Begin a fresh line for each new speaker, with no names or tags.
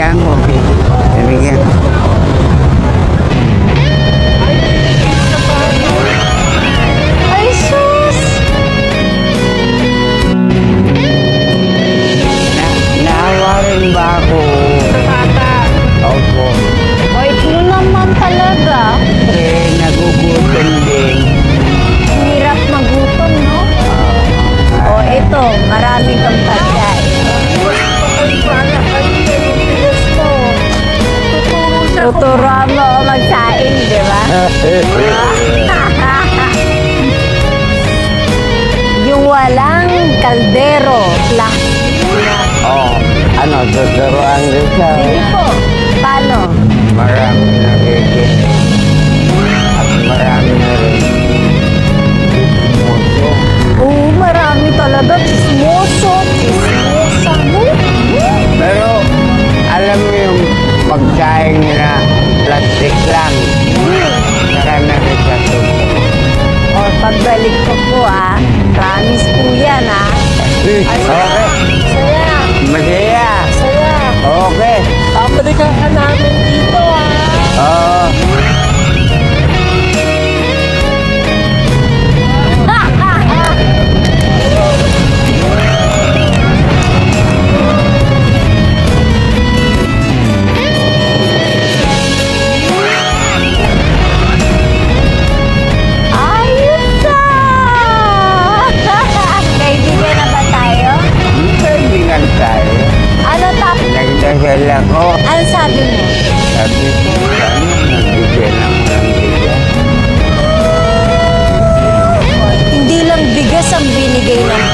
binigyan ko. Binigyan ko.
Ay, sus!
Naawa rin ba ako? Opo.
Wait mo naman talaga.
Nagugutom din.
Hirap magutom, no? O, ito, marami kang pagkain. Tuturuan mo ako magsaing, di ba? Yung walang kaldero lang.
Tuturuan din siya.
Sige po. Paano?
Marami nagiging. At marami na rin. Chismoso.
Oo, marami talaga. Chismoso. Chismosa.
Pero, alam mo yung pagkain na plastic lang. Saka na rin sa tubo.
O, pagbalik ko po, promise po yan,
Okay.
Saya.
Masaya.
Saya.
Okay.
Papadikahan ka namin dito,
Oo.
Ayos na! Kaibigan na ba tayo?
Kaibigan tayo.
Ano tapos?
Nagdasal ako.
Ano sabi mo?
Sabi ko, sana nagbigyan ako ng bigas.
Hindi lang bigas ang binigay ng